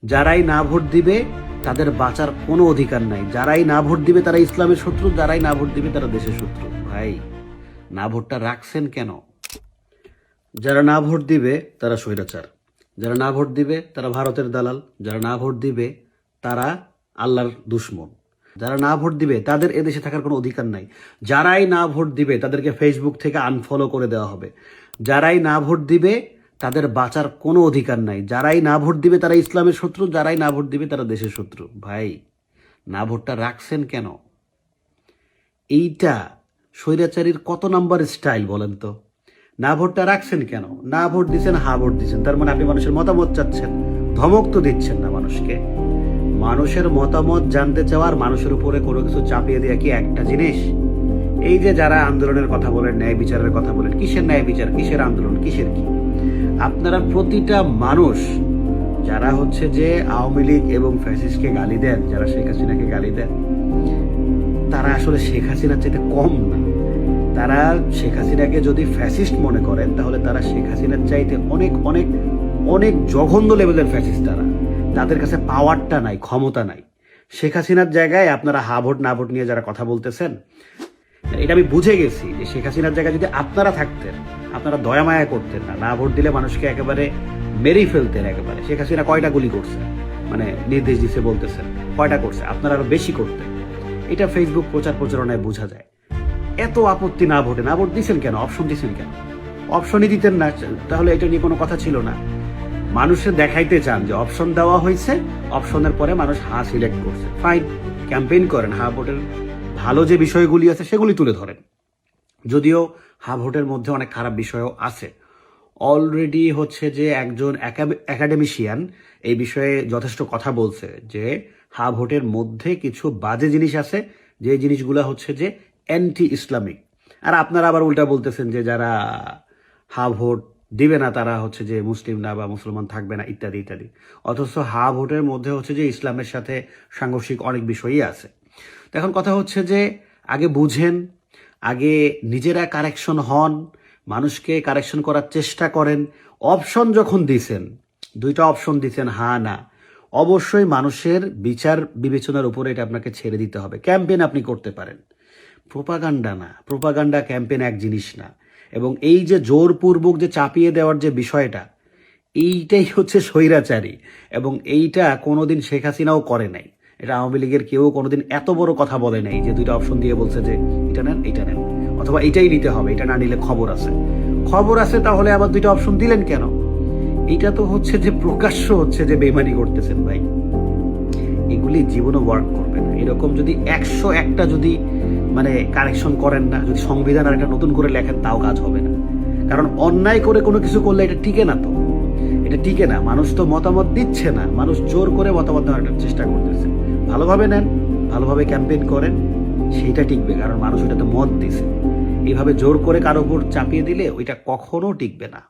যারাই না ভোট দিবে তাদের বাঁচার কোনো অধিকার নাই। যারাই না ভোট দিবে তারা ইসলামের শত্রু, যারাই না ভোট দিবে তারা দেশের শত্রু। ভাই, না ভোটটা রাখছেন কেন? যারা না ভোট দিবে তারা স্বৈরাচার, যারা না ভোট দিবে তারা ভারতের দালাল, যারা না ভোট দিবে তারা আল্লাহর দুশ্মন, যারা না ভোট দিবে তাদের এদেশে থাকার কোনো অধিকার নাই। যারাই না ভোট দিবে তাদেরকে ফেসবুক থেকে আনফলো করে দেওয়া হবে। যারাই না ভোট দিবে তাদের বাঁচার কোনো অধিকার নাই। যারাই না ভোট দিবে তারা ইসলামের শত্রু, যারাই না ভোট দিবে তারা দেশের শত্রু। ভাই, না ভোটটা রাখছেন কেন? এইটা স্বৈরাচারীর কত নাম্বার স্টাইল বলেন তো? না ভোটটা রাখছেন কেন? না ভোট দিচ্ছেন, হা ভোট দিচ্ছেন, তার মানে আপনি মানুষের মতামত চাচ্ছেন, ধমক তো দিচ্ছেন না মানুষকে। মানুষের মতামত জানতে চাওয়ার, মানুষের উপরে কোনো কিছু চাপিয়ে দেওয়া কি একটা জিনিস? এই যে যারা আন্দোলনের কথা বলেন, ন্যায় বিচারের কথা বলেন, কিসের ন্যায় বিচার, কিসের আন্দোলন, কিসের কি? আপনারা প্রতিটা মানুষ যারা হচ্ছে যে আওয়ামী লীগ এবং ফ্যাসিস্টকে গালি দেন, যারা শেখ হাসিনাকে গালি দেন, তারা আসলে শেখ হাসিনার চাইতে কম না। তারা শেখ হাসিনাকে যদি ফ্যাসিস্ট মনে করেন, তাহলে তারা শেখ হাসিনার চাইতে অনেক অনেক অনেক জঘন্য লেভেলের ফ্যাসিস্ট। তাদের কাছে পাওয়ারটা নাই, ক্ষমতা নাই। শেখ হাসিনার জায়গায় আপনারা হা ভোট না ভোট নিয়ে যারা কথা বলতেছেন, এটা আমি বুঝে গেছি যে শেখ হাসিনার জায়গায় যদি আপনারা থাকতেন, আপনারা দয়া মায়া করতেন না, না ভোট দিলে মানুষকে একেবারে মেরেই ফেলতেন একেবারে। শেখ হাসিনা কয়টা গুলি করছে, মানে নির্দেশ দিচ্ছে বলতেছেন, কয়টা করছে? আপনারা আরো বেশি করতেন। এটা ফেসবুক প্রচার প্রচারণায় বোঝা যায়। এত আপত্তি না ভোটে, না ভোট দিচ্ছেন কেন? অপশন দিচ্ছেন কেন? অপশনই দিতেন না, তাহলে এটা নিয়ে কোনো কথা ছিল না। মানুষের দেখাইতে চান যে অপশন দেওয়া হয়েছে, অপশনের পরে মানুষ হা সিলেক্ট করছে, ফাইন, ক্যাম্পেইন করেন, হা ভোটের ভালো যে বিষয়গুলি আছে সেগুলি তুলে ধরেন। যদিও হা ভোটের মধ্যে অনেক খারাপ বিষয়ও আছে। অলরেডি হচ্ছে যে একজন একাডেমিশিয়ান এই বিষয়ে যথেষ্ট কথা বলছে যে হা ভোটের মধ্যে কিছু বাজে জিনিস আছে, যে জিনিসগুলো হচ্ছে যে অ্যান্টি ইসলামিক। আর আপনারা আবার উল্টা বলতেছেন যে যারা হা ভোট দিবে না তারা হচ্ছে যে মুসলিম না বা মুসলমান থাকবে না, ইত্যাদি ইত্যাদি। অথচ হা ভোটের মধ্যে হচ্ছে যে ইসলামের সাথে সাংঘর্ষিক অনেক বিষয়ই আছে। তো এখন কথা হচ্ছে যে আগে বুঝেন, আগে নিজেরা কারেকশন হন, মানুষকে কারেকশন করার চেষ্টা করেন। অপশন যখন দিছেন, দুইটা অপশন দিছেন, হা না, অবশ্যই মানুষের বিচার বিবেচনার উপরে এটা আপনাকে ছেড়ে দিতে হবে। ক্যাম্পেইন আপনি করতে পারেন, প্রোপাগান্ডা না। প্রোপাগান্ডা ক্যাম্পেইন এক জিনিস না। এবং এই যে জোরপূর্বক যে চাপিয়ে দেওয়ার যে বিষয়টা, এইটাই হচ্ছে স্বৈরাচারী। এবং এইটা কোনোদিন শেখ হাসিনাও করে নাই। এটা আওয়ামী লীগের কেউ কোনোদিন এত বড় কথা বলে নাই যে দুইটা অপশন দিয়ে বলছে যে এটা নেন, এইটা নেন, অথবা এইটাই নিতে হবে, এটা না নিলে খবর আছে। খবর আছে, তাহলে আবার দুইটা অপশন দিলেন কেন? এটা তো হচ্ছে যে প্রকাশ্য হচ্ছে যে বেইমানি করতেছেন ভাই। এগুলি জীবনে ওয়ার্ক করবে না। এরকম যদি 101টা যদি মানে কারেকশন করেন না, যদি সংবিধান আর একটা নতুন করে লেখেন, তাও কাজ হবে না। কারণ অন্যায় করে কোনো কিছু করলে এটা টিকে না। তো এটা টিকে না। মানুষ তো মতামত দিচ্ছে না, মানুষ জোর করে মতামত দেওয়ার চেষ্টা করতেছে। ভালোভাবে নেন, ভালোভাবে ক্যাম্পেইন করেন, সেইটা টিকবে। কারণ মানুষ ওইটাতে মত দিছে। এইভাবে জোর করে কারো উপর চাপিয়ে দিলে ওইটা কখনো টিকবে না।